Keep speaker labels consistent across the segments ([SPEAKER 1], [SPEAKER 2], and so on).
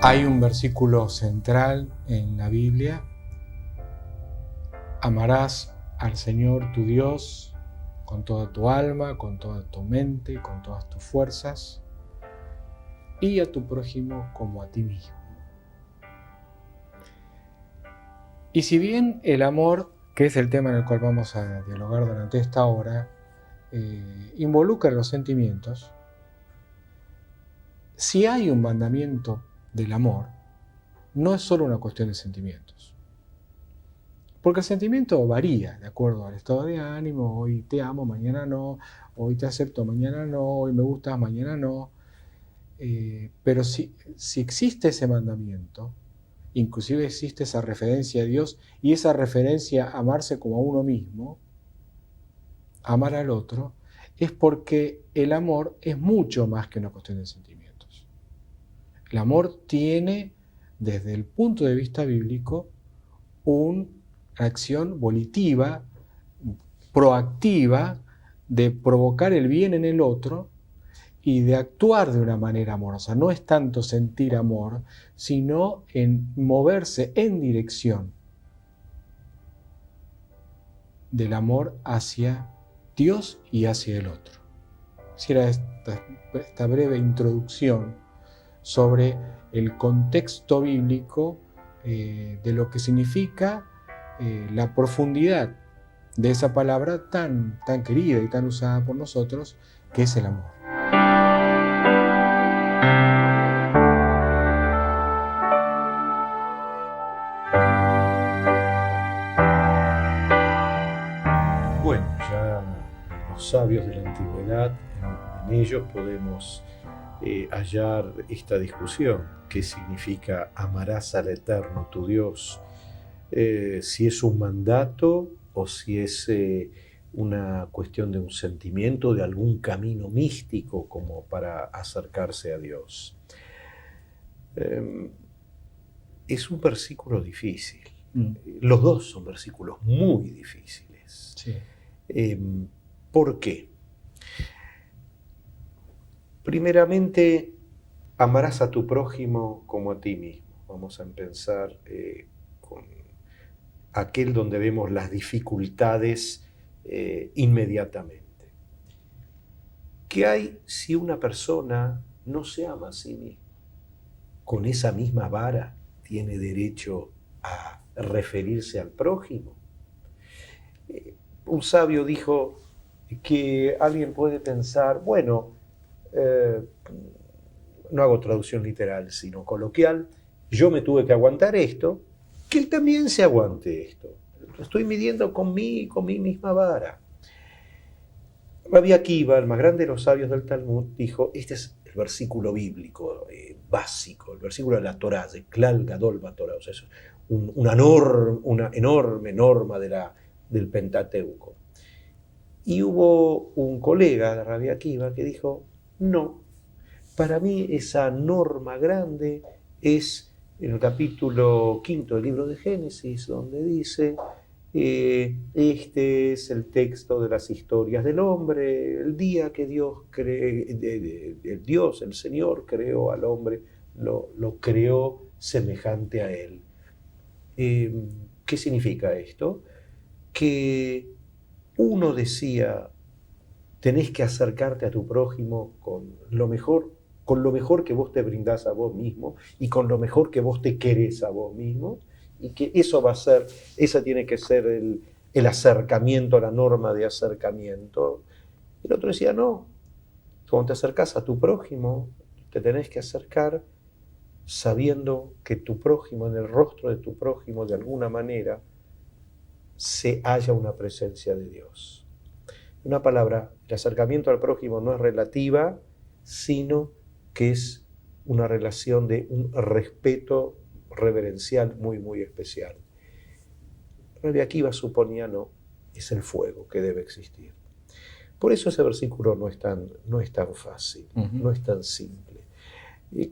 [SPEAKER 1] Hay un versículo central en la Biblia: amarás al Señor tu Dios con toda tu alma, con toda tu mente, con todas tus fuerzas, y a tu prójimo como a ti mismo. Y si bien el amor, que es el tema en el cual vamos a dialogar durante esta hora, involucra los sentimientos, si hay un mandamiento del amor, no es solo una cuestión de sentimientos. Porque el sentimiento varía de acuerdo al estado de ánimo. Hoy te amo, mañana no. Hoy te acepto, mañana no. Hoy me gustas, mañana no. Pero si existe ese mandamiento, inclusive existe esa referencia a Dios y esa referencia a amarse como a uno mismo, amar al otro, es porque el amor es mucho más que una cuestión de sentimientos. El amor tiene, desde el punto de vista bíblico, una acción volitiva, proactiva, de provocar el bien en el otro y de actuar de una manera amorosa. No es tanto sentir amor, sino en moverse en dirección del amor hacia Dios y hacia el otro. Quisiera esta breve introducción sobre el contexto bíblico de lo que significa la profundidad de esa palabra tan querida y tan usada por nosotros, que es el amor.
[SPEAKER 2] Bueno, ya los sabios de la antigüedad, en ellos podemos hallar esta discusión: ¿qué significa amarás al Eterno tu Dios? Si es un mandato o si es una cuestión de un sentimiento, de algún camino místico como para acercarse a Dios. Es un versículo difícil. Los dos son versículos muy difíciles.
[SPEAKER 1] Sí.
[SPEAKER 2] ¿Por qué? Primeramente, amarás a tu prójimo como a ti mismo. Vamos a empezar con aquel donde vemos las dificultades inmediatamente. ¿Qué hay si una persona no se ama a sí misma? ¿Con esa misma vara tiene derecho a referirse al prójimo? Un sabio dijo que alguien puede pensar, bueno, no hago traducción literal, sino coloquial, yo me tuve que aguantar esto, que él también se aguante esto. Lo estoy midiendo con mi misma vara. Rabbi Akiva, el más grande de los sabios del Talmud, dijo, este es el versículo bíblico básico, el versículo de la Torá, de Klal Gadol BaTorá, o sea, es una enorme norma del Pentateuco. Y hubo un colega de Rabbi Akiva que dijo, no, para mí esa norma grande es en el capítulo 5 del libro de Génesis, donde dice, este es el texto de las historias del hombre, el día que Dios el Señor creó al hombre, lo creó semejante a él. ¿Qué significa esto? Que uno decía, tenés que acercarte a tu prójimo con lo mejor que vos te brindás a vos mismo y con lo mejor que vos te querés a vos mismo, y que eso esa tiene que ser el acercamiento, la norma de acercamiento. El otro decía, no, cuando te acercás a tu prójimo, te tenés que acercar sabiendo que tu prójimo, en el rostro de tu prójimo, de alguna manera, se halla una presencia de Dios. Una palabra, el acercamiento al prójimo no es relativa, sino que es una relación de un respeto reverencial muy, muy especial. Rabbi Akiva suponía no, es el fuego que debe existir. Por eso ese versículo no es tan fácil, no es tan simple.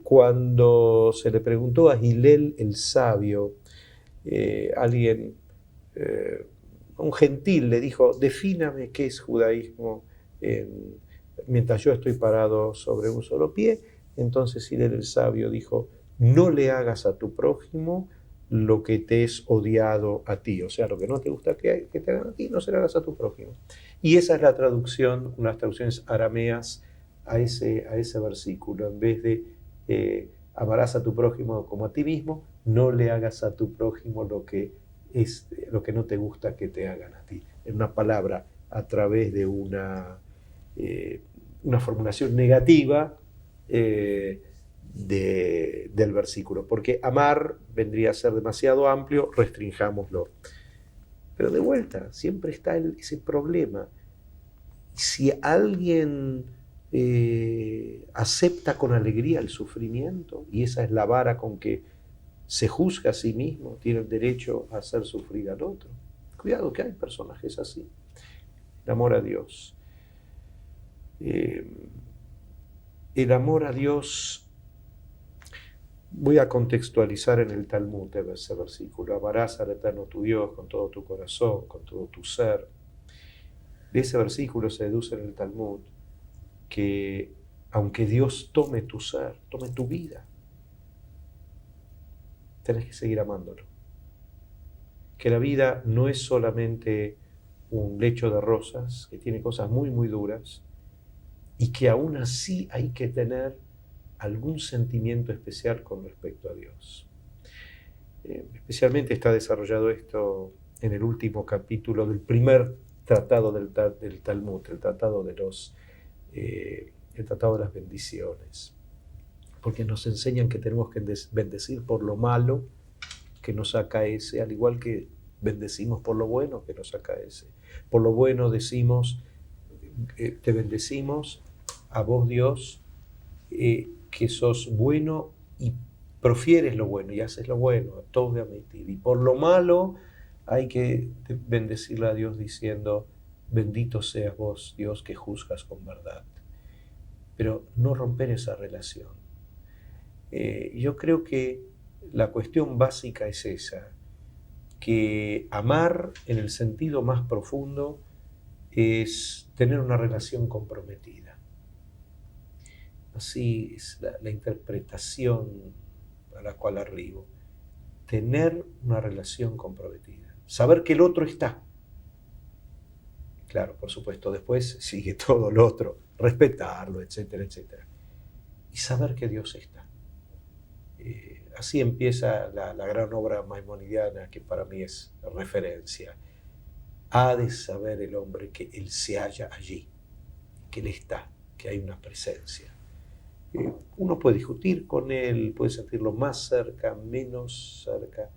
[SPEAKER 2] Cuando se le preguntó a Hillel el sabio, alguien, un gentil le dijo, defíname qué es judaísmo mientras yo estoy parado sobre un solo pie. Entonces Hillel el sabio dijo, no le hagas a tu prójimo lo que te es odiado a ti. O sea, lo que no te gusta que te hagan a ti, no se lo hagas a tu prójimo. Y esa es la traducción, unas traducciones arameas a ese versículo. En vez de amarás a tu prójimo como a ti mismo, no le hagas a tu prójimo lo que no te gusta que te hagan a ti. En una palabra, a través de una formulación negativa del versículo. Porque amar vendría a ser demasiado amplio, restringámoslo. Pero de vuelta, siempre está ese problema. Si alguien acepta con alegría el sufrimiento, y esa es la vara con que se juzga a sí mismo, tiene el derecho a hacer sufrir al otro. Cuidado que hay personajes así. El amor a Dios. El amor a Dios, voy a contextualizar en el Talmud ese versículo. Amarás al Eterno tu Dios con todo tu corazón, con todo tu ser. De ese versículo se deduce en el Talmud que aunque Dios tome tu ser, tome tu vida, tenés que seguir amándolo. Que la vida no es solamente un lecho de rosas, que tiene cosas muy, muy duras, y que aún así hay que tener algún sentimiento especial con respecto a Dios. Especialmente está desarrollado esto en el último capítulo del primer tratado del Talmud, el tratado de las bendiciones. Porque nos enseñan que tenemos que bendecir por lo malo que nos acaece, al igual que bendecimos por lo bueno que nos acaece. Por lo bueno decimos, te bendecimos a vos Dios, que sos bueno y profieres lo bueno y haces lo bueno, a todos de admitir. Y por lo malo hay que bendecirle a Dios diciendo, bendito seas vos Dios que juzgas con verdad. Pero no romper esa relación. Yo creo que la cuestión básica es esa, que amar en el sentido más profundo es tener una relación comprometida. Así es la interpretación a la cual arribo. Tener una relación comprometida. Saber que el otro está. Claro, por supuesto, después sigue todo lo otro. Respetarlo, etcétera, etcétera. Y saber que Dios está. Así empieza la gran obra maimonidiana que para mí es referencia. Ha de saber el hombre que Él se halla allí, que Él está, que hay una presencia. Uno puede discutir con Él, puede sentirlo más cerca, menos cerca.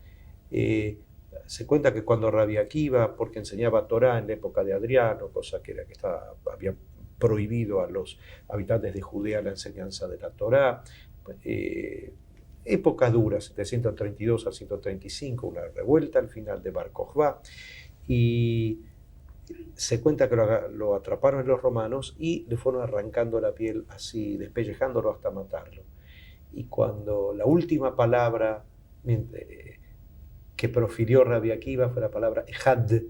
[SPEAKER 2] Se cuenta que cuando Rabbi Akiva, porque enseñaba Torá en la época de Adriano, cosa que había prohibido a los habitantes de Judea la enseñanza de la Torá, época dura, 732 al 135, una revuelta al final de Bar Kokhba, y se cuenta que lo atraparon los romanos y le fueron arrancando la piel así, despellejándolo hasta matarlo. Y cuando la última palabra que profirió Rabbi Akiva fue la palabra Ejad, de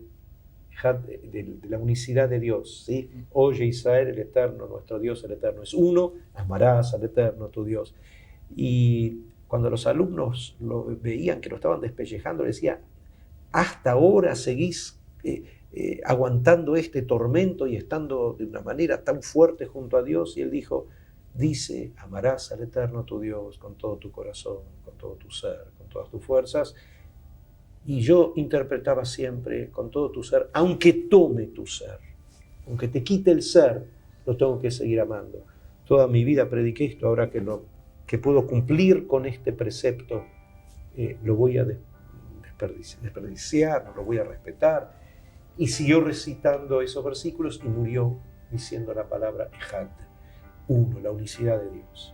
[SPEAKER 2] la unicidad de Dios, ¿sí? Oye Israel, el Eterno, nuestro Dios, el Eterno es uno, amarás al Eterno, tu Dios. Y cuando los alumnos lo veían que lo estaban despellejando, le decía, hasta ahora seguís aguantando este tormento y estando de una manera tan fuerte junto a Dios. Y él dice, amarás al Eterno tu Dios con todo tu corazón, con todo tu ser, con todas tus fuerzas. Y yo interpretaba siempre con todo tu ser, aunque tome tu ser, aunque te quite el ser, lo tengo que seguir amando. Toda mi vida prediqué esto, ahora que puedo cumplir con este precepto, lo voy a desperdiciar, no lo voy a respetar. Y siguió recitando esos versículos y murió diciendo la palabra Ejad, uno, la unicidad de Dios.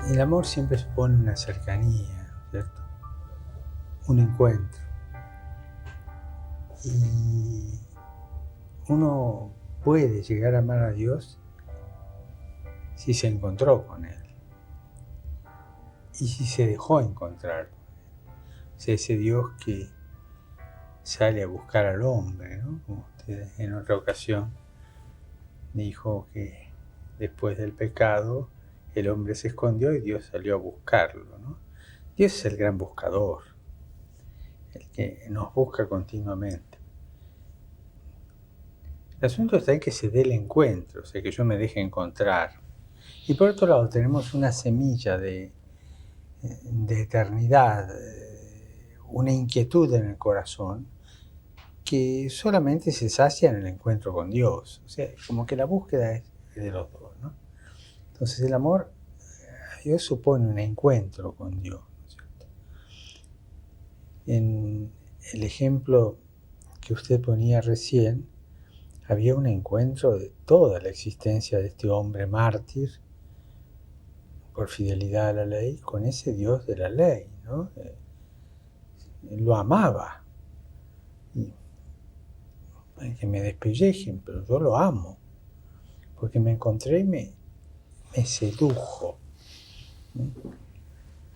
[SPEAKER 3] El amor siempre supone una cercanía, ¿cierto? Un encuentro. Y uno puede llegar a amar a Dios si se encontró con Él y si se dejó encontrar. sea, ese Dios que sale a buscar al hombre, ¿no? Como usted en otra ocasión dijo que después del pecado el hombre se escondió y Dios salió a buscarlo, ¿no? Dios es el gran buscador, el que nos busca continuamente. El asunto está en que se dé el encuentro, o sea, que yo me deje encontrar. Y por otro lado tenemos una semilla de eternidad, una inquietud en el corazón que solamente se sacia en el encuentro con Dios. O sea, como que la búsqueda es de los dos, ¿no? Entonces el amor a Dios supone un encuentro con Dios, ¿no es cierto? En el ejemplo que usted ponía recién, había un encuentro de toda la existencia de este hombre mártir por fidelidad a la ley con ese Dios de la ley, ¿no? Lo amaba. Y, que me despellejen, pero yo lo amo, porque me encontré y me sedujo.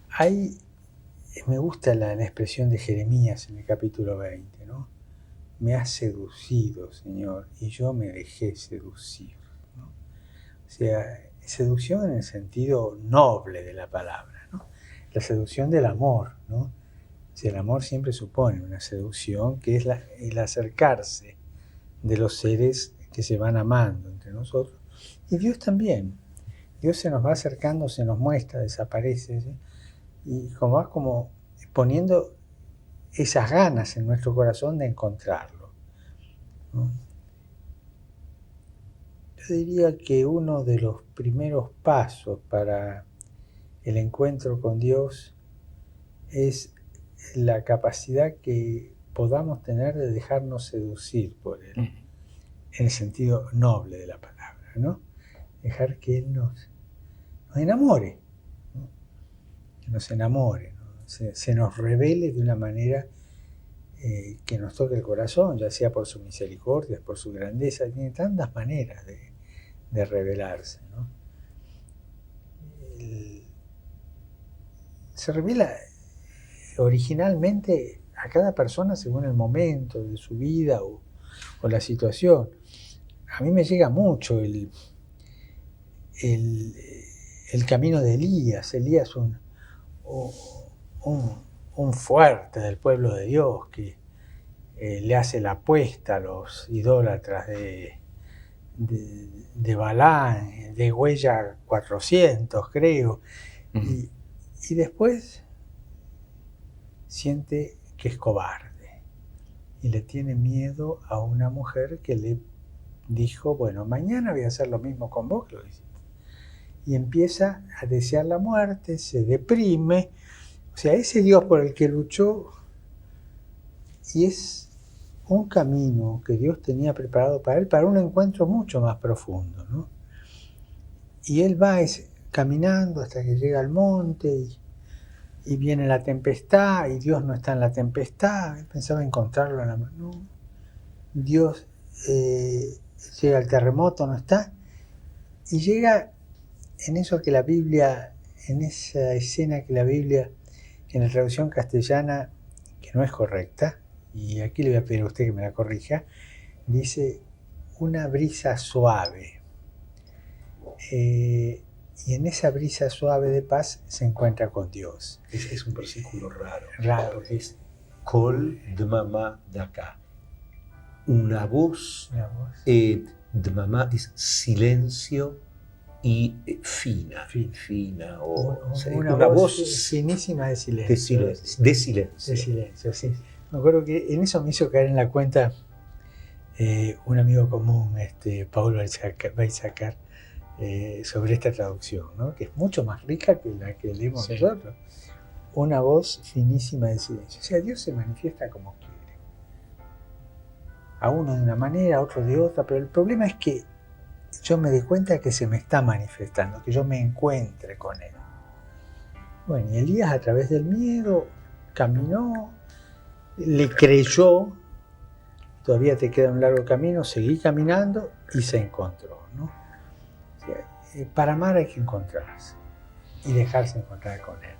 [SPEAKER 3] Ahí me gusta la expresión de Jeremías en el capítulo 20, ¿no? Me has seducido, Señor, y yo me dejé seducir, ¿no? O sea, seducción en el sentido noble de la palabra, ¿no? La seducción del amor, ¿no? O sea, el amor siempre supone una seducción que es el acercarse de los seres que se van amando entre nosotros. Y Dios también. Dios se nos va acercando, se nos muestra, desaparece, ¿sí? Y como va como poniendo esas ganas en nuestro corazón de encontrarlo, ¿no? Yo diría que uno de los primeros pasos para el encuentro con Dios es la capacidad que podamos tener de dejarnos seducir por Él, en el sentido noble de la palabra, ¿no? Dejar que Él nos enamore, ¿no? Que nos enamore, ¿no? Se nos revele de una manera que nos toque el corazón, ya sea por su misericordia, por su grandeza. Tiene tantas maneras de revelarse, ¿no? Se revela originalmente a cada persona según el momento de su vida o la situación. A mí me llega mucho el camino de Elías. Elías, un fuerte del pueblo de Dios que le hace la apuesta a los idólatras de Balán, de Huella 400, creo. Y después siente que es cobarde y le tiene miedo a una mujer que le dijo, bueno, mañana voy a hacer lo mismo con vos que lo hiciste. Y empieza a desear la muerte, se deprime. O sea, ese Dios por el que luchó, y es un camino que Dios tenía preparado para él, para un encuentro mucho más profundo, ¿no? Y él va caminando hasta que llega al monte y viene la tempestad, y Dios no está en la tempestad. Él pensaba encontrarlo en la mano. No. Dios llega al terremoto, no está, y llega en eso que la Biblia, en esa escena que la Biblia, en la traducción castellana, que no es correcta, y aquí le voy a pedir a usted que me la corrija, dice una brisa suave. Y en esa brisa suave de paz se encuentra con Dios.
[SPEAKER 2] Es un versículo raro.
[SPEAKER 3] Porque
[SPEAKER 2] es Kol Dmama Daka. Una voz. Dmama es silencio y fina. O sea,
[SPEAKER 3] una voz finísima de silencio.
[SPEAKER 2] De silencio.
[SPEAKER 3] De silencio, sí. Me acuerdo que en eso me hizo caer en la cuenta un amigo común, Paul Weizsäcker, sobre esta traducción, ¿no? Que es mucho más rica que la que leemos nosotros. Una voz finísima de silencio. O sea, Dios se manifiesta como quiere. A uno de una manera, a otro de otra, pero el problema es que yo me doy cuenta que se me está manifestando, que yo me encuentre con Él. Bueno, y Elías a través del miedo caminó, le creyó, todavía te queda un largo camino, seguí caminando y se encontró, ¿no? O sea, para amar hay que encontrarse y dejarse encontrar con Él.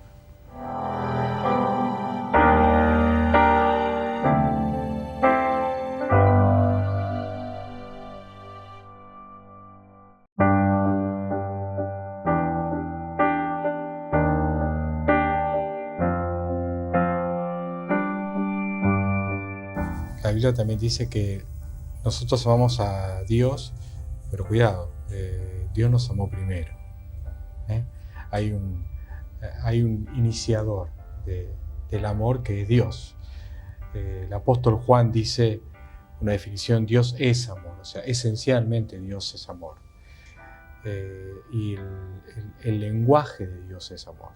[SPEAKER 1] Biblia también dice que nosotros amamos a Dios, pero cuidado, Dios nos amó primero. ¿eh? Hay un iniciador del amor que es Dios. El apóstol Juan dice una definición: Dios es amor, o sea, esencialmente Dios es amor. Y el lenguaje de Dios es amor.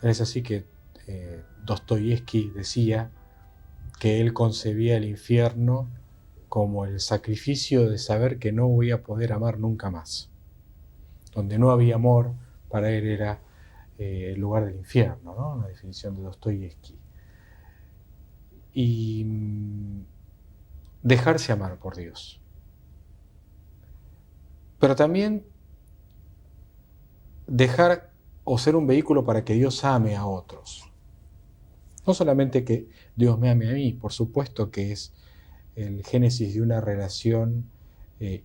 [SPEAKER 1] Es así que Dostoyevsky decía que él concebía el infierno como el sacrificio de saber que no voy a poder amar nunca más. Donde no había amor, para él era el lugar del infierno, ¿no? Una definición de Dostoyevsky. Y dejarse amar por Dios. Pero también dejar o ser un vehículo para que Dios ame a otros. No solamente que Dios me ame a mí, por supuesto que es el génesis de una relación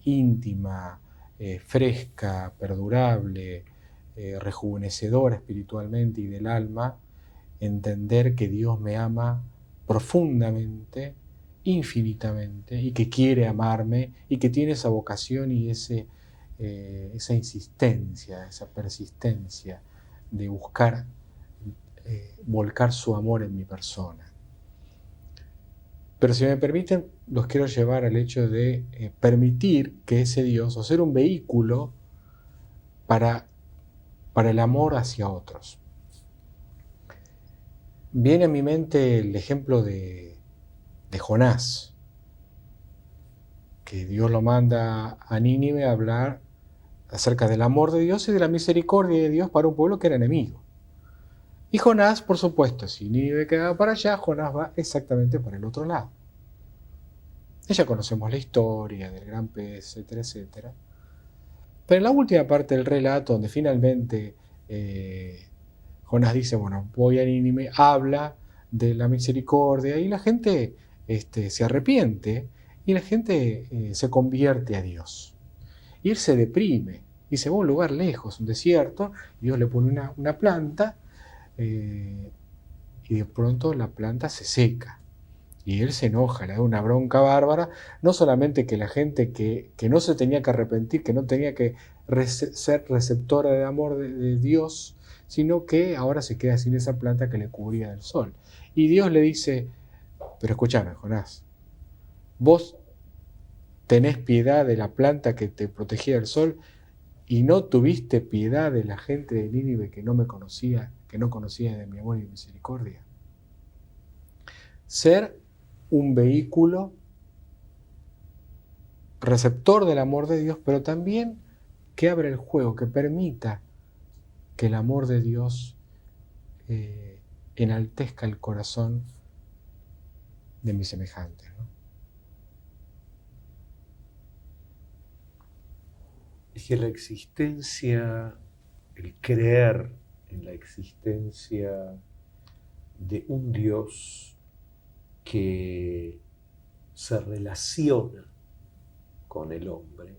[SPEAKER 1] íntima, fresca, perdurable, rejuvenecedora espiritualmente y del alma, entender que Dios me ama profundamente, infinitamente, y que quiere amarme, y que tiene esa vocación y esa insistencia, esa persistencia de buscar volcar su amor en mi persona. Pero si me permiten, los quiero llevar al hecho de permitir que ese Dios, o ser un vehículo para el amor hacia otros. Viene a mi mente el ejemplo de Jonás, que Dios lo manda a Nínive a hablar acerca del amor de Dios y de la misericordia de Dios para un pueblo que era enemigo. Y Jonás, por supuesto, si Nínive quedaba para allá, Jonás va exactamente para el otro lado. Ya conocemos la historia del gran pez, etcétera, etcétera. Pero en la última parte del relato, donde finalmente Jonás dice, bueno, voy a Nínive, habla de la misericordia, y la gente se arrepiente, y la gente se convierte a Dios. Y él se deprime, y se va a un lugar lejos, un desierto, y Dios le pone una planta, y de pronto la planta se seca. Y él se enoja, le da una bronca bárbara, no solamente que la gente que no se tenía que arrepentir, que no tenía que ser receptora del amor de Dios, sino que ahora se queda sin esa planta que le cubría del sol. Y Dios le dice, pero escúchame, Jonás, vos tenés piedad de la planta que te protegía del sol y no tuviste piedad de la gente de Nínive que no me conocía, que no conocía de mi amor y misericordia. Ser un vehículo receptor del amor de Dios, pero también que abra el juego, que permita que el amor de Dios enaltezca el corazón de mis semejantes, ¿no?
[SPEAKER 2] Es que la existencia, el creer en la existencia de un Dios que se relaciona con el hombre,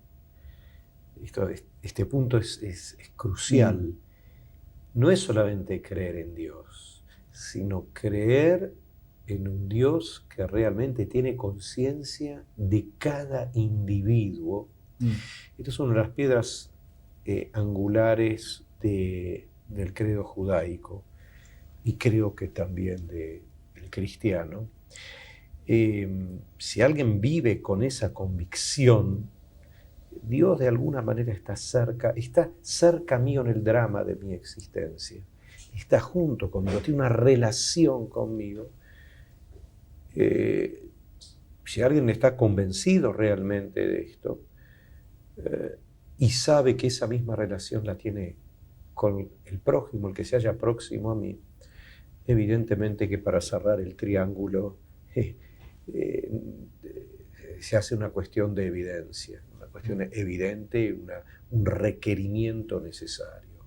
[SPEAKER 2] este punto es crucial. No es solamente creer en Dios, sino creer en un Dios que realmente tiene conciencia de cada individuo. Esta es una de las piedras angulares del credo judaico, y creo que también del cristiano. Si alguien vive con esa convicción, Dios de alguna manera está cerca mío en el drama de mi existencia, está junto conmigo, tiene una relación conmigo. Si alguien está convencido realmente de esto, y sabe que esa misma relación la tiene con el prójimo, el que se halla próximo a mí, evidentemente que para cerrar el triángulo se hace una cuestión de evidencia, una cuestión evidente, un requerimiento necesario.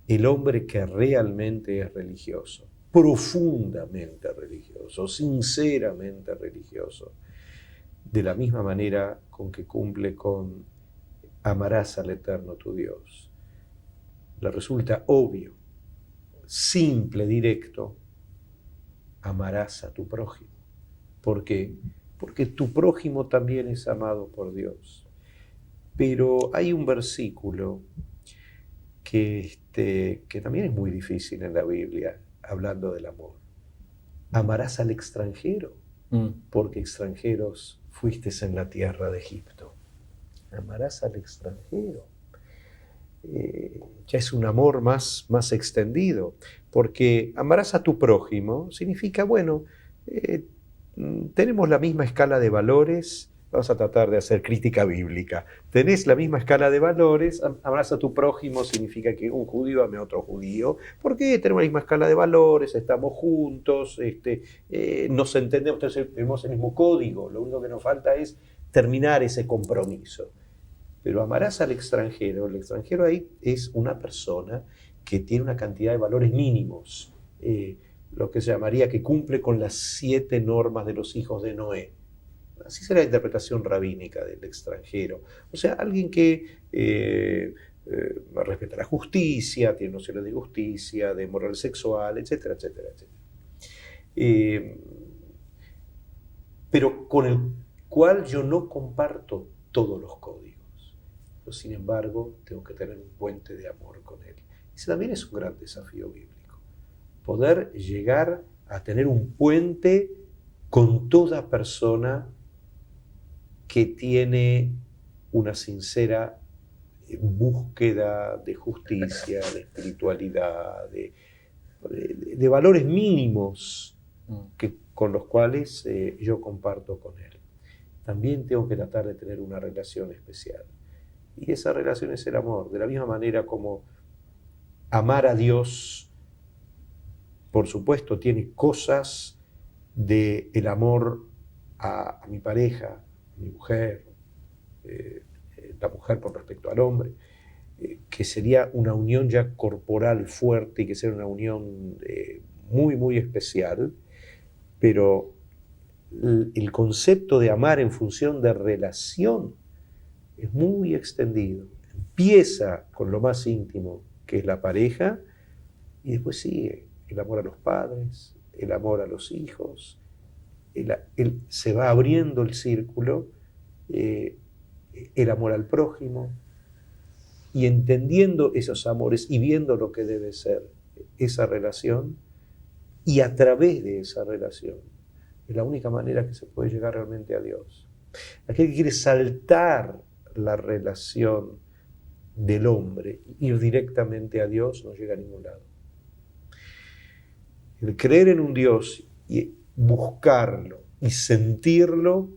[SPEAKER 2] El hombre que realmente es religioso, profundamente religioso, sinceramente religioso, de la misma manera con que cumple con amarás al Eterno tu Dios, le resulta obvio, simple, directo, amarás a tu prójimo. ¿Por qué? Porque tu prójimo también es amado por Dios. Pero hay un versículo que también es muy difícil en la Biblia, hablando del amor. Amarás al extranjero, porque extranjeros fuisteis en la tierra de Egipto. Amarás al extranjero. Ya es un amor más extendido, porque amarás a tu prójimo significa, bueno, tenemos la misma escala de valores. Vamos a tratar de hacer crítica bíblica. Tenés la misma escala de valores, amarás a tu prójimo significa que un judío ame a otro judío. ¿Por qué? Tenemos la misma escala de valores, estamos juntos, nos entendemos, tenemos el mismo código. Lo único que nos falta es terminar ese compromiso. Pero amarás al extranjero. El extranjero ahí es una persona que tiene una cantidad de valores mínimos, lo que se llamaría que cumple con las 7 normas de los hijos de Noé. Así será la interpretación rabínica del extranjero. O sea, alguien que respeta la justicia, tiene nociones de justicia, de moral sexual, etcétera, etcétera, etcétera. Pero con el cual yo no comparto todos los códigos. Pero sin embargo, tengo que tener un puente de amor con él. Ese también es un gran desafío bíblico. Poder llegar a tener un puente con toda persona que tiene una sincera búsqueda de justicia, de espiritualidad, de valores mínimos con los cuales yo comparto con él. También tengo que tratar de tener una relación especial. Y esa relación es el amor. De la misma manera como amar a Dios, por supuesto, tiene cosas del amor a mi pareja, a mi mujer, la mujer con respecto al hombre, que sería una unión ya corporal fuerte y que sería una unión muy especial, pero el concepto de amar en función de relación es muy extendido. Empieza con lo más íntimo, que es la pareja, y después sigue el amor a los padres, el amor a los hijos. Se va abriendo el círculo, el amor al prójimo, y entendiendo esos amores y viendo lo que debe ser esa relación, y a través de esa relación, es la única manera que se puede llegar realmente a Dios. Aquel que quiere saltar la relación del hombre, ir directamente a Dios, no llega a ningún lado. El creer en un Dios y buscarlo y sentirlo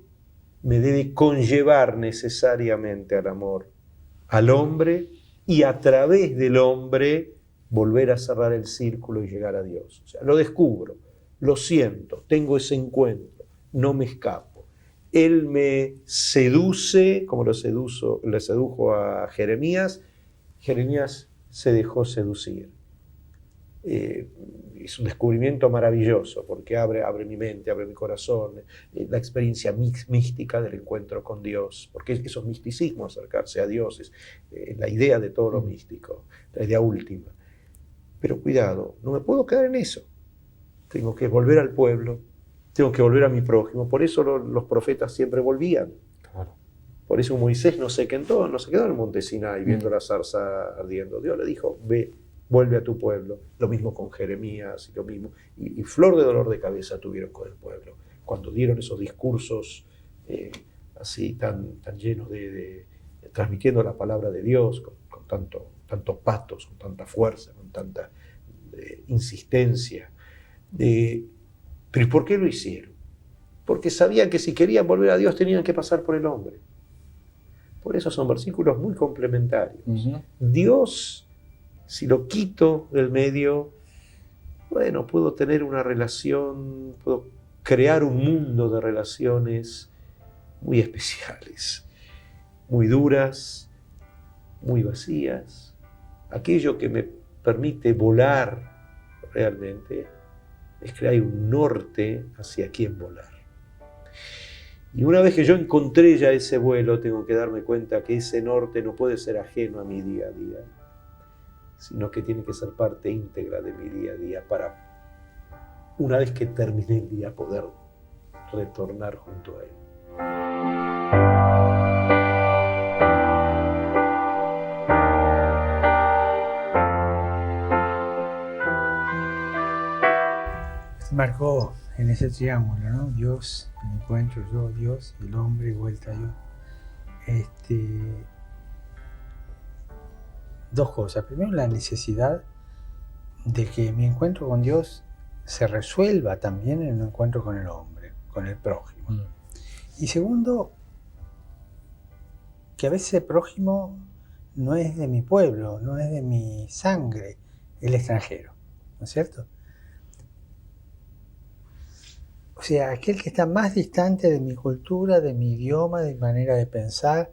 [SPEAKER 2] me debe conllevar necesariamente al amor al hombre, y a través del hombre volver a cerrar el círculo y llegar a Dios. O sea, lo descubro, lo siento, tengo ese encuentro, no me escapo. Él me seduce, como le sedujo a Jeremías. Jeremías se dejó seducir. Es un descubrimiento maravilloso, porque abre mi mente, abre mi corazón, la experiencia mística del encuentro con Dios, porque eso es misticismo, acercarse a Dios, es la idea de todo lo místico, la idea última. Pero cuidado, no me puedo quedar en eso. Tengo que volver al pueblo, tengo que volver a mi prójimo. Por eso los profetas siempre volvían.
[SPEAKER 1] Claro.
[SPEAKER 2] Por eso Moisés no se quedó en el monte Sinai viendo la zarza ardiendo. Dios le dijo, ve, vuelve a tu pueblo. Lo mismo con Jeremías y lo mismo. Y flor de dolor de cabeza tuvieron con el pueblo. Cuando dieron esos discursos así tan llenos transmitiendo la palabra de Dios con tanto patos, con tanta fuerza, con tanta insistencia. Pero ¿y por qué lo hicieron? Porque sabían que si querían volver a Dios tenían que pasar por el hombre. Por eso son versículos muy complementarios. Uh-huh. Dios, si lo quito del medio, bueno, puedo tener una relación, puedo crear un mundo de relaciones muy especiales, muy duras, muy vacías. Aquello que me permite volar realmente es que hay un norte hacia quien volar. Y una vez que yo encontré ya ese vuelo, tengo que darme cuenta que ese norte no puede ser ajeno a mi día a día, sino que tiene que ser parte íntegra de mi día a día para, una vez que termine el día, poder retornar junto a Él.
[SPEAKER 3] Se marcó en ese triángulo, ¿no? Dios, el encuentro, yo, Dios, el hombre, vuelta yo. Dos cosas. Primero, la necesidad de que mi encuentro con Dios se resuelva también en un encuentro con el hombre, con el prójimo. Y segundo, que a veces el prójimo no es de mi pueblo, no es de mi sangre, el extranjero, ¿no es cierto? O sea, aquel que está más distante de mi cultura, de mi idioma, de mi manera de pensar,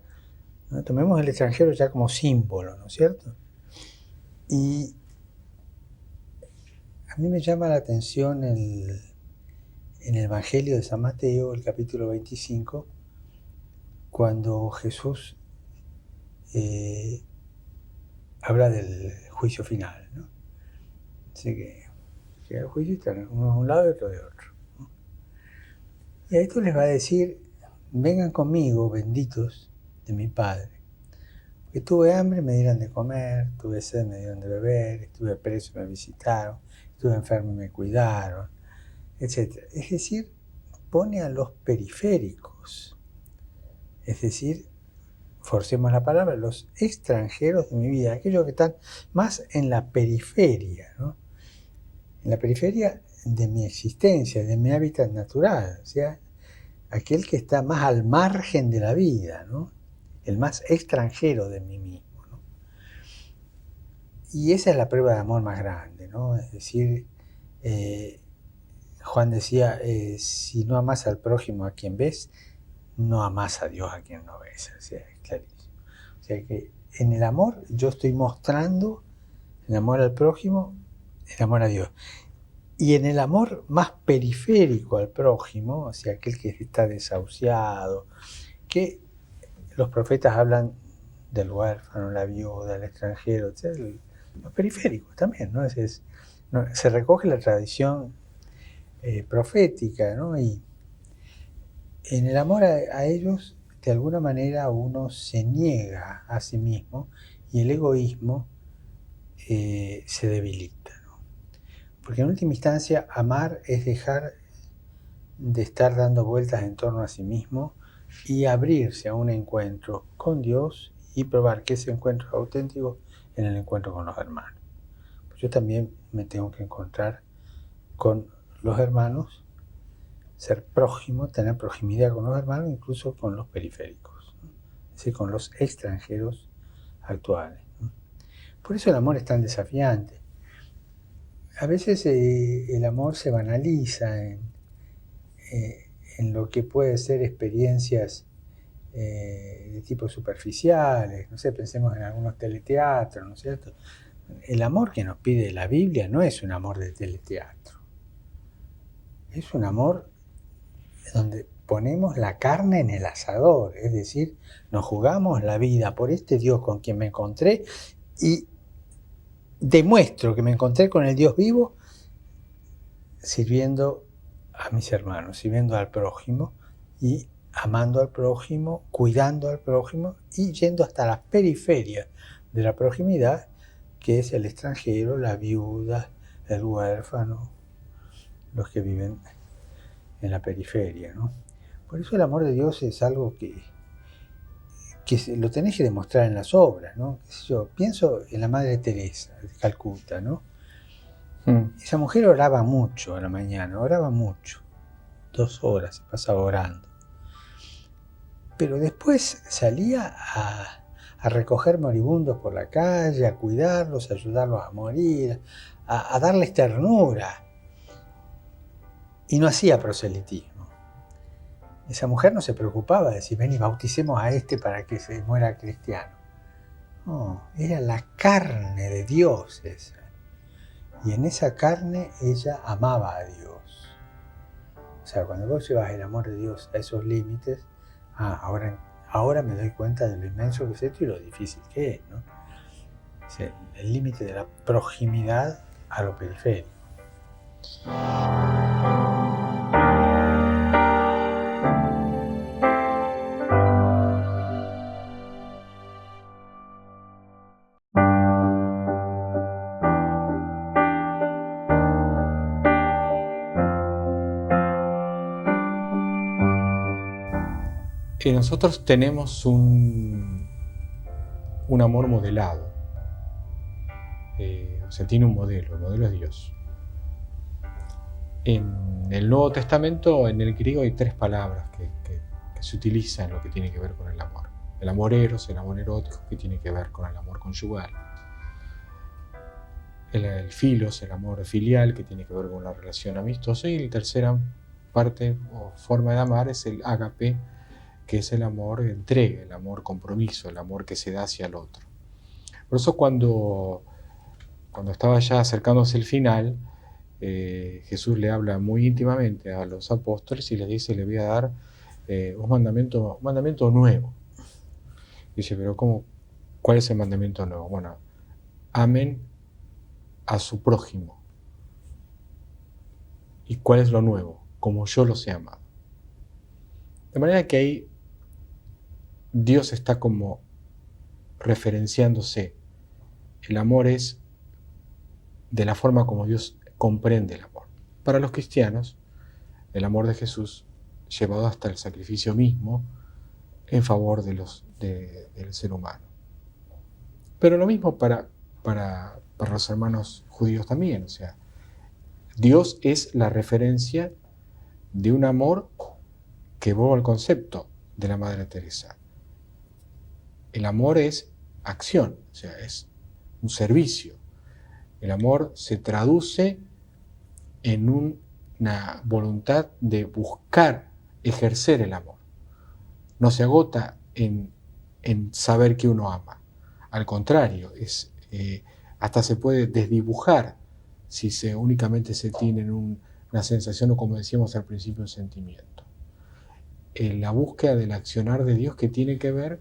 [SPEAKER 3] ¿no? Tomemos el extranjero ya como símbolo, ¿no es cierto? Y a mí me llama la atención en el Evangelio de San Mateo, el capítulo 25, cuando Jesús habla del juicio final, ¿no? Así que el juicio está uno de un lado y otro de otro, ¿no? Y ahí tú les va a decir, vengan conmigo, benditos de mi Padre, porque tuve hambre, me dieron de comer, tuve sed, me dieron de beber, estuve preso, me visitaron, estuve enfermo y me cuidaron, etc. Es decir, pone a los periféricos, es decir, forcemos la palabra, los extranjeros de mi vida, aquellos que están más en la periferia, ¿no? En la periferia de mi existencia, de mi hábitat natural, o sea, aquel que está más al margen de la vida, ¿no? El más extranjero de mí mismo, ¿no? Y esa es la prueba de amor más grande, ¿no? Es decir, Juan decía, si no amas al prójimo a quien ves, no amas a Dios a quien no ves. O sea, es clarísimo. O sea que en el amor yo estoy mostrando el amor al prójimo, el amor a Dios. Y en el amor más periférico al prójimo, o sea, aquel que está desahuciado, que los profetas hablan del huérfano, la viuda, el extranjero, o sea, los periféricos también, ¿no? Se recoge la tradición profética, ¿no? Y en el amor a ellos, de alguna manera uno se niega a sí mismo y el egoísmo se debilita, ¿no? Porque en última instancia, amar es dejar de estar dando vueltas en torno a sí mismo y abrirse a un encuentro con Dios y probar que ese encuentro es auténtico en el encuentro con los hermanos. Pues yo también me tengo que encontrar con los hermanos, ser prójimo, tener proximidad con los hermanos, incluso con los periféricos, ¿no? Es decir, con los extranjeros actuales, ¿no? Por eso el amor es tan desafiante. A veces el amor se banaliza en lo que puede ser experiencias de tipo superficiales, no sé, pensemos en algunos teleteatros, ¿no es cierto? El amor que nos pide la Biblia no es un amor de teleteatro, es un amor donde ponemos la carne en el asador, es decir, nos jugamos la vida por este Dios con quien me encontré y demuestro que me encontré con el Dios vivo sirviendo a mis hermanos, sirviendo al prójimo y amando al prójimo, cuidando al prójimo y yendo hasta la periferia de la proximidad, que es el extranjero, la viuda, el huérfano, los que viven en la periferia, ¿no? Por eso el amor de Dios es algo que lo tenés que demostrar en las obras, ¿no? Yo pienso en la Madre Teresa de Calcuta, ¿no? Esa mujer oraba mucho a la mañana, oraba mucho, 2 horas se pasaba orando. Pero después salía a recoger moribundos por la calle, a cuidarlos, a ayudarlos a morir, a darles ternura. Y no hacía proselitismo. Esa mujer no se preocupaba de decir, ven y bauticemos a este para que se muera cristiano. No, era la carne de Dios esa. Y en esa carne ella amaba a Dios. O sea, cuando vos llevas el amor de Dios a esos límites, ahora me doy cuenta de lo inmenso que es esto y lo difícil que es, ¿no? O sea, el límite de la proximidad a lo periférico.
[SPEAKER 1] nosotros tenemos un amor modelado. O sea, tiene un modelo, el modelo es Dios. En el Nuevo Testamento, en el griego, hay 3 palabras que se utilizan en lo que tiene que ver con el amor. El amor eros, el amor erótico, que tiene que ver con el amor conyugal. El filos, el amor filial, que tiene que ver con la relación amistosa. Y la tercera parte o forma de amar es el ágape, que es el amor de entrega, el amor compromiso, el amor que se da hacia el otro. Por eso cuando estaba ya acercándose el final, Jesús le habla muy íntimamente a los apóstoles y les dice: le voy a dar un mandamiento nuevo. Dice: pero ¿cuál es el mandamiento nuevo? Bueno, amen a su prójimo. ¿Y cuál es lo nuevo? Como yo los he amado. De manera que ahí Dios está como referenciándose. El amor es de la forma como Dios comprende el amor. Para los cristianos, el amor de Jesús, llevado hasta el sacrificio mismo en favor del ser humano. Pero lo mismo para los hermanos judíos también. O sea, Dios es la referencia de un amor que vuelvo al concepto de la Madre Teresa. El amor es acción, o sea, es un servicio. El amor se traduce en una voluntad de buscar ejercer el amor. No se agota en saber que uno ama. Al contrario, hasta se puede desdibujar si únicamente se tiene una sensación o, como decíamos al principio, un sentimiento. La búsqueda del accionar de Dios, que tiene que ver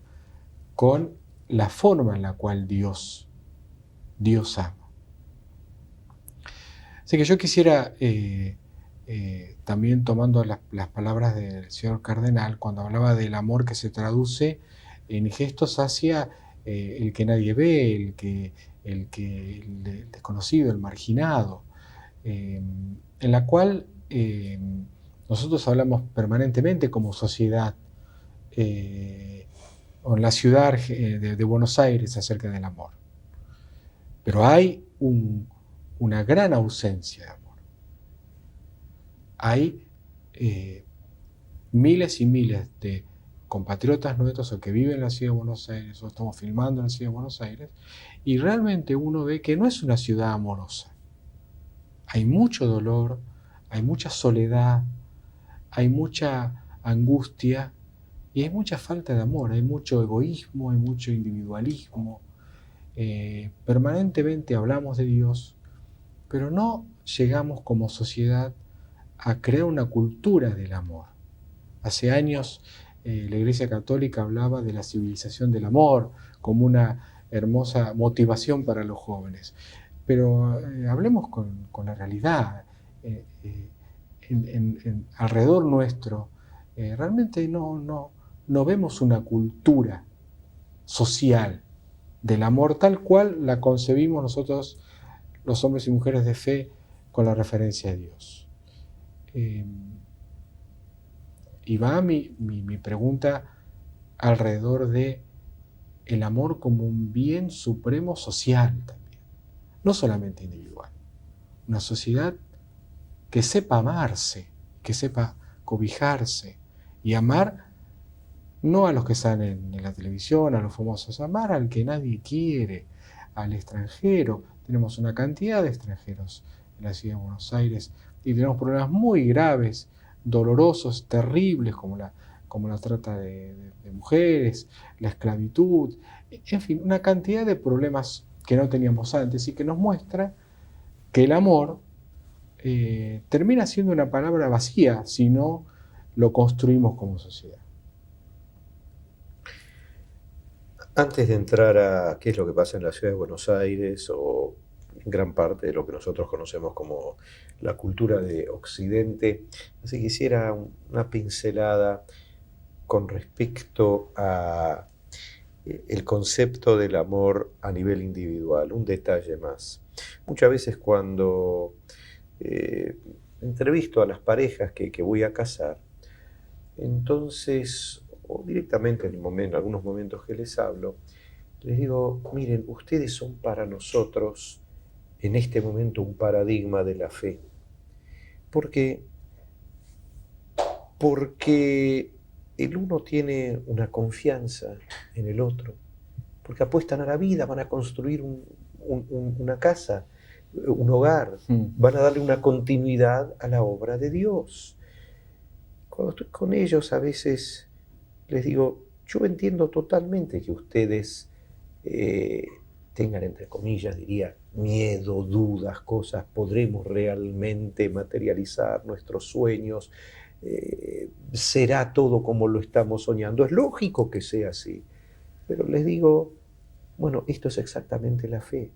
[SPEAKER 1] con la forma en la cual Dios ama. Así que yo quisiera, también tomando las palabras del señor cardenal, cuando hablaba del amor que se traduce en gestos hacia el que nadie ve, el desconocido, el marginado, en la cual nosotros hablamos permanentemente como sociedad, o en la ciudad de Buenos Aires, acerca del amor. Pero hay una gran ausencia de amor. Hay miles y miles de compatriotas nuestros o que viven en la ciudad de Buenos Aires o estamos filmando en la ciudad de Buenos Aires, y realmente uno ve que no es una ciudad amorosa. Hay mucho dolor, hay mucha soledad, hay mucha angustia y hay mucha falta de amor, hay mucho egoísmo, hay mucho individualismo. Permanentemente hablamos de Dios, pero no llegamos como sociedad a crear una cultura del amor. Hace años la Iglesia Católica hablaba de la civilización del amor como una hermosa motivación para los jóvenes. Pero hablemos con la realidad. Alrededor nuestro realmente no vemos una cultura social del amor tal cual la concebimos nosotros, los hombres y mujeres de fe, con la referencia a Dios. Y va mi pregunta alrededor de el amor como un bien supremo social también, no solamente individual. Una sociedad que sepa amarse, que sepa cobijarse y amar no a los que están en la televisión, a los famosos, amar al que nadie quiere, al extranjero. Tenemos una cantidad de extranjeros en la ciudad de Buenos Aires y tenemos problemas muy graves, dolorosos, terribles, como la trata de mujeres, la esclavitud, en fin, una cantidad de problemas que no teníamos antes y que nos muestra que el amor termina siendo una palabra vacía si no lo construimos como sociedad.
[SPEAKER 2] Antes de entrar a qué es lo que pasa en la ciudad de Buenos Aires o en gran parte de lo que nosotros conocemos como la cultura de Occidente, así quisiera una pincelada con respecto a el concepto del amor a nivel individual, un detalle más. Muchas veces cuando entrevisto a las parejas que voy a casar, entonces o directamente en algunos momentos que les hablo, les digo, miren, ustedes son para nosotros en este momento un paradigma de la fe. ¿Por qué? Porque el uno tiene una confianza en el otro, porque apuestan a la vida, van a construir una casa, un hogar, van a darle una continuidad a la obra de Dios. Cuando estoy con ellos a veces les digo, yo entiendo totalmente que ustedes tengan, entre comillas, diría, miedo, dudas, cosas, podremos realmente materializar nuestros sueños, será todo como lo estamos soñando. Es lógico que sea así, pero les digo, bueno, esto es exactamente la fe.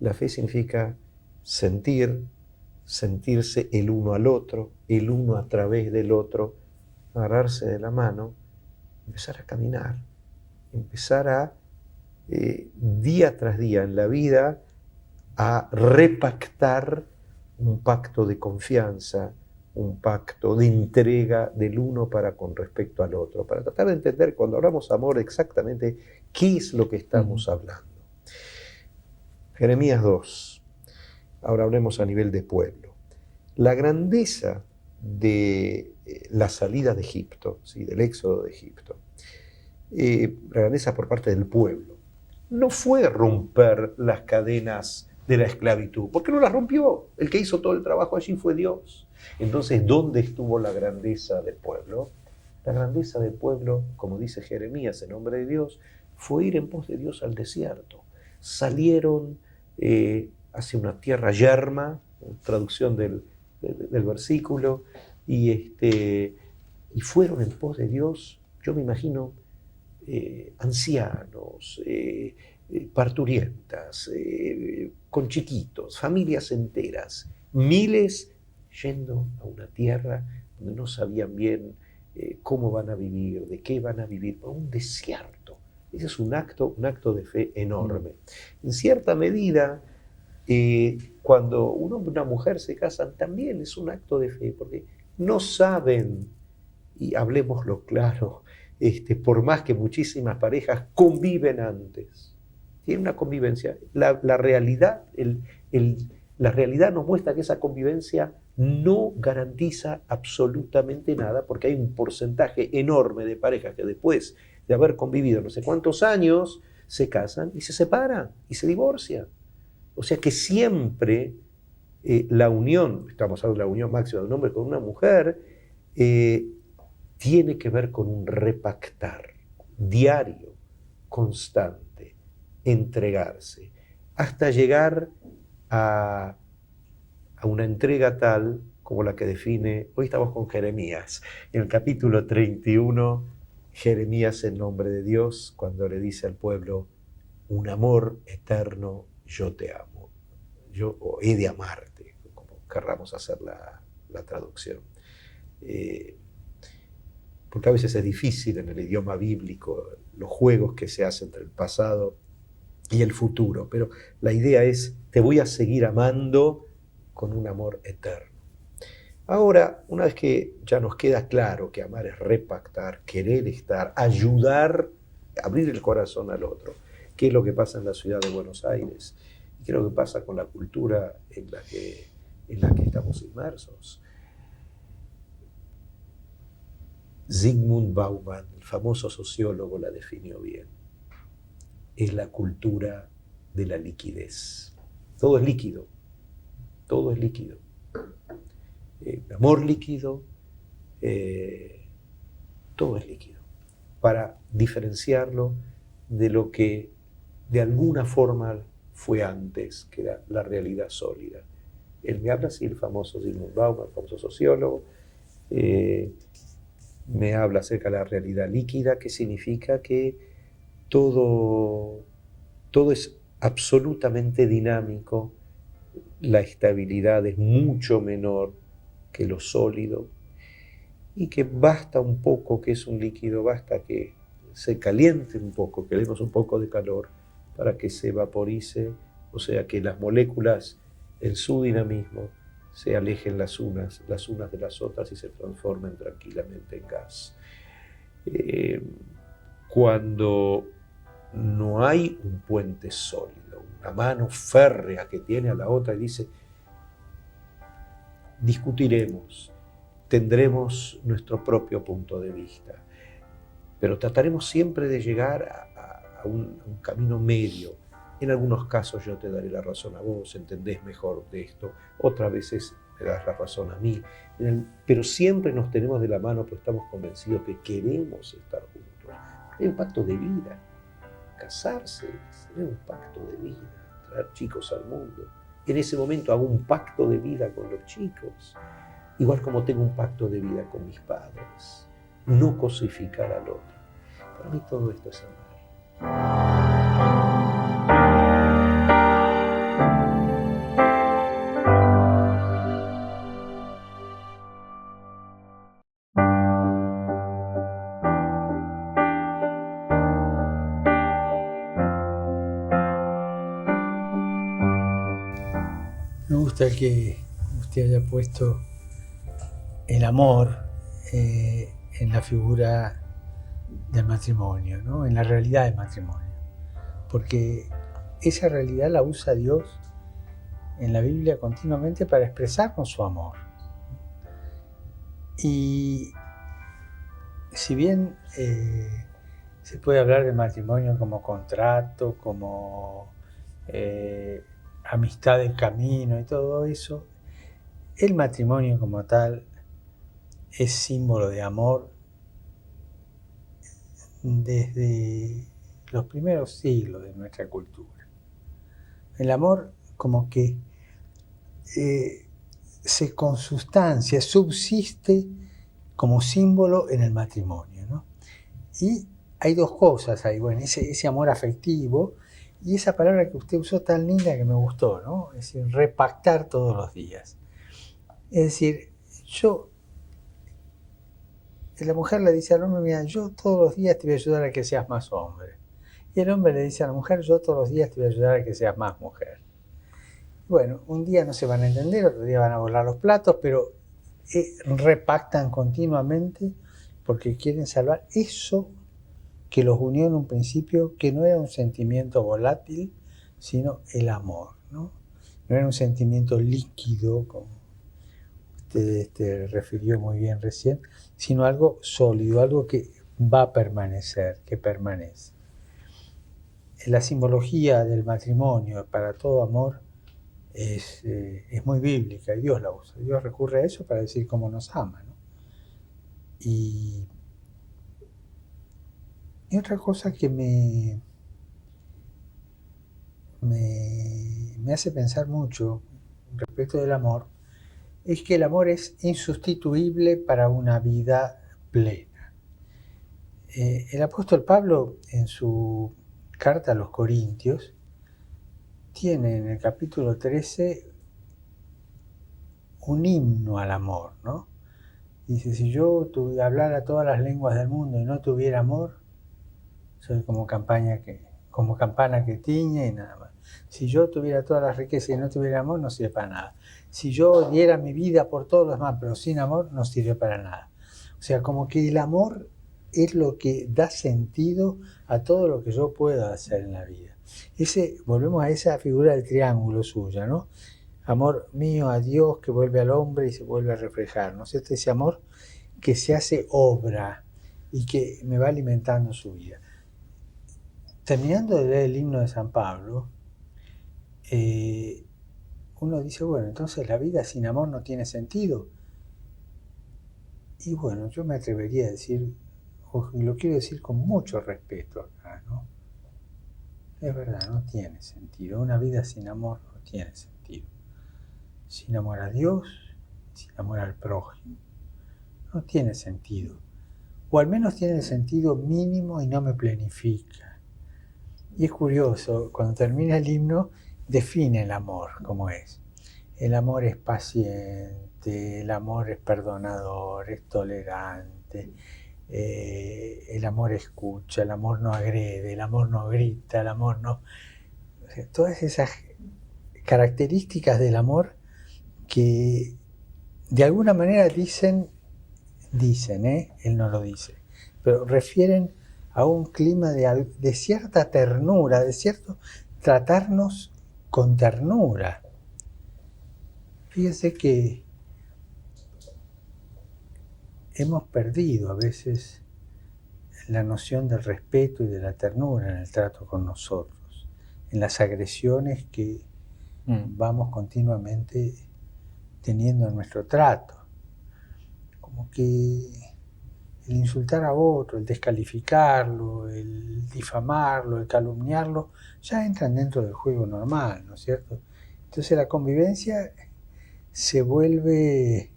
[SPEAKER 2] La fe significa sentirse el uno al otro, el uno a través del otro, agarrarse de la mano, empezar a caminar, empezar a, día tras día en la vida, a repactar un pacto de confianza, un pacto de entrega del uno para con respecto al otro, para tratar de entender cuando hablamos amor exactamente qué es lo que estamos hablando. Jeremías 2, ahora hablemos a nivel de pueblo. La grandeza de la salida de Egipto, ¿sí? Del éxodo de Egipto, la grandeza por parte del pueblo, no fue romper las cadenas de la esclavitud, porque no las rompió. El que hizo todo el trabajo allí fue Dios. Entonces, ¿dónde estuvo la grandeza del pueblo? La grandeza del pueblo, como dice Jeremías en nombre de Dios, fue ir en pos de Dios al desierto. Salieron hacia una tierra yerma, traducción del versículo, y fueron en pos de Dios, yo me imagino, ancianos, parturientas, con chiquitos, familias enteras, miles yendo a una tierra donde no sabían bien cómo van a vivir, de qué van a vivir, a un desierto. Ese es un acto de fe enorme. En cierta medida, cuando un hombre y una mujer se casan, también es un acto de fe, porque no saben, y hablemoslo claro, por más que muchísimas parejas conviven antes, tienen una convivencia, la realidad, la realidad nos muestra que esa convivencia no garantiza absolutamente nada, porque hay un porcentaje enorme de parejas que después de haber convivido no sé cuántos años, se casan y se separan y se divorcian. O sea que siempre la unión, estamos hablando de la unión máxima de un hombre con una mujer, tiene que ver con un repactar diario, constante, entregarse, hasta llegar a una entrega tal como la que define, hoy estamos con Jeremías, en el capítulo 31, Jeremías en nombre de Dios, cuando le dice al pueblo, un amor eterno yo te amo, yo he de amarte, como querramos hacer la traducción. Porque a veces es difícil en el idioma bíblico los juegos que se hacen entre el pasado y el futuro, pero la idea es, te voy a seguir amando con un amor eterno. Ahora, una vez que ya nos queda claro que amar es repactar, querer estar, ayudar, abrir el corazón al otro, qué es lo que pasa en la ciudad de Buenos Aires, y qué es lo que pasa con la cultura en la que estamos inmersos. Zygmunt Bauman, el famoso sociólogo, la definió bien. Es la cultura de la liquidez. Todo es líquido. Todo es líquido. Amor líquido, todo es líquido. Para diferenciarlo de lo que de alguna forma fue antes, que era la realidad sólida. Él me habla así, el famoso Zygmunt Bauman, el famoso sociólogo, me habla acerca de la realidad líquida, que significa que todo es absolutamente dinámico, la estabilidad es mucho menor que lo sólido, y que basta un poco, que es un líquido, basta que se caliente un poco, que le demos un poco de calor para que se vaporice, o sea que las moléculas en su dinamismo se alejen las unas de las otras y se transformen tranquilamente en gas. Cuando no hay un puente sólido, una mano férrea que tiene a la otra y dice, discutiremos, tendremos nuestro propio punto de vista, pero trataremos siempre de llegar a un camino medio. En algunos casos yo te daré la razón a vos, entendés mejor de esto, otras veces me das la razón a mí, pero siempre nos tenemos de la mano porque estamos convencidos que queremos estar juntos. Hay un pacto de vida. Casarse es tener un pacto de vida, traer chicos al mundo. En ese momento hago un pacto de vida con los chicos, igual como tengo un pacto de vida con mis padres. No cosificar al otro. Para mí todo esto es amar.
[SPEAKER 3] Me gusta que usted haya puesto el amor en la figura del matrimonio, ¿no? En la realidad del matrimonio. Porque esa realidad la usa Dios en la Biblia continuamente para expresarnos su amor. Y si bien se puede hablar del matrimonio como contrato, como amistad del camino y todo eso, el matrimonio como tal es símbolo de amor desde los primeros siglos de nuestra cultura. El amor como que se consustancia, subsiste como símbolo en el matrimonio, ¿no? Y hay dos cosas ahí, bueno, ese amor afectivo y esa palabra que usted usó tan linda que me gustó, ¿no? Es decir, repactar todos los días. Es decir, la mujer le dice al hombre, mira, yo todos los días te voy a ayudar a que seas más hombre. Y el hombre le dice a la mujer, yo todos los días te voy a ayudar a que seas más mujer. Bueno, un día no se van a entender, otro día van a volar los platos, pero repactan continuamente porque quieren salvar eso que los unió en un principio, que no era un sentimiento volátil, sino el amor, ¿no? No era un sentimiento líquido, como usted refirió muy bien recién, sino algo sólido, algo que va a permanecer, que permanece. La simbología del matrimonio para todo amor es muy bíblica y Dios la usa. Dios recurre a eso para decir cómo nos ama, ¿no? Y otra cosa que me hace pensar mucho respecto del amor es que el amor es insustituible para una vida plena. El apóstol Pablo, en su carta a los Corintios, tiene en el capítulo 13 un himno al amor, ¿no? Dice, si yo hablara todas las lenguas del mundo y no tuviera amor, soy como campana que tiñe y nada más. Si yo tuviera todas las riquezas y no tuviera amor, no sirve para nada. Si yo diera mi vida por todos los demás, pero sin amor, no sirve para nada. O sea, como que el amor es lo que da sentido a todo lo que yo pueda hacer en la vida. Volvemos a esa figura del triángulo suya, ¿no? Amor mío a Dios que vuelve al hombre y se vuelve a reflejar, ¿no es cierto? Ese amor que se hace obra y que me va alimentando su vida. Terminando de leer el himno de San Pablo, uno dice, bueno, entonces la vida sin amor no tiene sentido. Y bueno, yo me atrevería a decir, y lo quiero decir con mucho respeto acá, ¿no? Es verdad, no tiene sentido. Una vida sin amor no tiene sentido. Sin amor a Dios, sin amor al prójimo, no tiene sentido. O al menos tiene el sentido mínimo y no me planifica. Y es curioso, cuando termina el himno, define el amor como es. El amor es paciente, el amor es perdonador, es tolerante, el amor escucha, el amor no agrede, el amor no grita, el amor no... O sea, todas esas características del amor que de alguna manera dicen, él no lo dice, pero refieren a un clima de cierta ternura, de cierto tratarnos con ternura. Fíjese que hemos perdido a veces la noción del respeto y de la ternura en el trato con nosotros, en las agresiones que vamos continuamente teniendo en nuestro trato. Como que el insultar a otro, el descalificarlo, el difamarlo, el calumniarlo, ya entran dentro del juego normal, ¿no es cierto? Entonces la convivencia se vuelve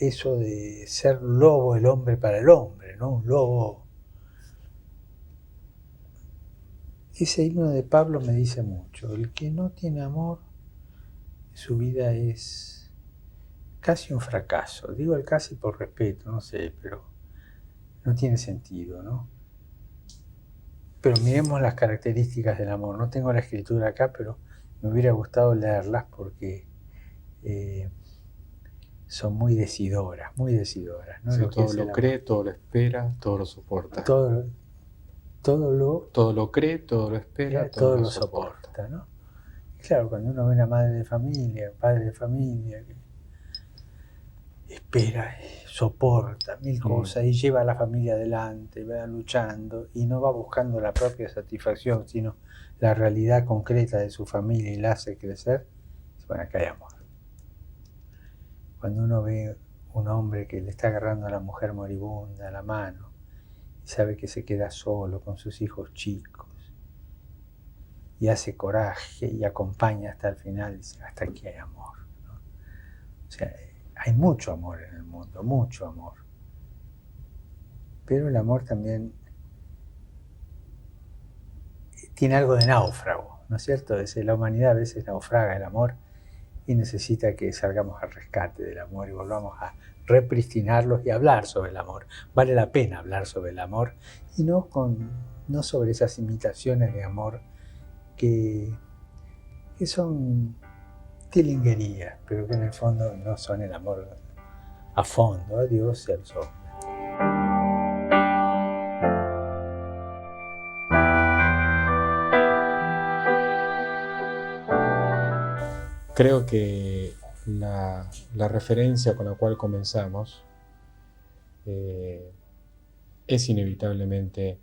[SPEAKER 3] eso de ser lobo el hombre para el hombre, ¿no? Un lobo. Ese himno de Pablo me dice mucho. El que no tiene amor, su vida es casi un fracaso. Digo el casi por respeto, no sé, pero no tiene sentido, ¿no? Pero miremos las características del amor. No tengo la escritura acá, pero me hubiera gustado leerlas porque son muy decidoras, ¿no?
[SPEAKER 1] Sí, todo lo cree, todo lo espera, todo lo soporta.
[SPEAKER 3] Todo
[SPEAKER 1] lo cree, todo lo espera,
[SPEAKER 3] todo lo soporta, ¿no? Y claro, cuando uno ve una madre de familia, padre de familia, que espera, soporta mil cosas y lleva a la familia adelante, va luchando y no va buscando la propia satisfacción, sino la realidad concreta de su familia y la hace crecer, bueno, acá hay amor. Cuando uno ve un hombre que le está agarrando a la mujer moribunda la mano y sabe que se queda solo con sus hijos chicos y hace coraje y acompaña hasta el final, dice, hasta aquí hay amor, ¿no? O sea, hay mucho amor en el mundo, mucho amor. Pero el amor también tiene algo de náufrago, ¿no es cierto? La humanidad a veces naufraga el amor y necesita que salgamos al rescate del amor y volvamos a repristinarlos y hablar sobre el amor. Vale la pena hablar sobre el amor y no sobre esas imitaciones de amor que son tilinguerías, pero que en el fondo no son el amor a fondo, a Dios y a los hombres.
[SPEAKER 1] Creo que la referencia con la cual comenzamos es inevitablemente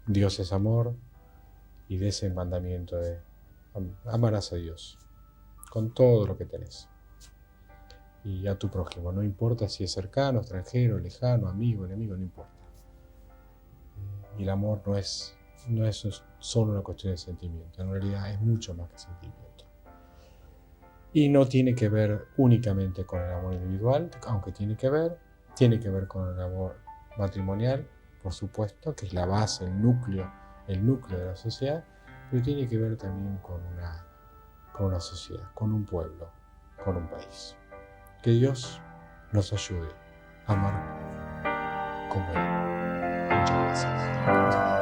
[SPEAKER 1] Dios es amor y de ese mandamiento de amarás a Dios con todo lo que tenés y a tu prójimo, no importa si es cercano, extranjero, lejano, amigo, enemigo, no importa. Y el amor no es solo una cuestión de sentimiento, en realidad es mucho más que sentimiento. Y no tiene que ver únicamente con el amor individual, aunque tiene que ver con el amor matrimonial, por supuesto, que es la base, el núcleo de la sociedad, pero tiene que ver también con una sociedad, con un pueblo, con un país. Que Dios nos ayude a amar como Él. Muchas gracias.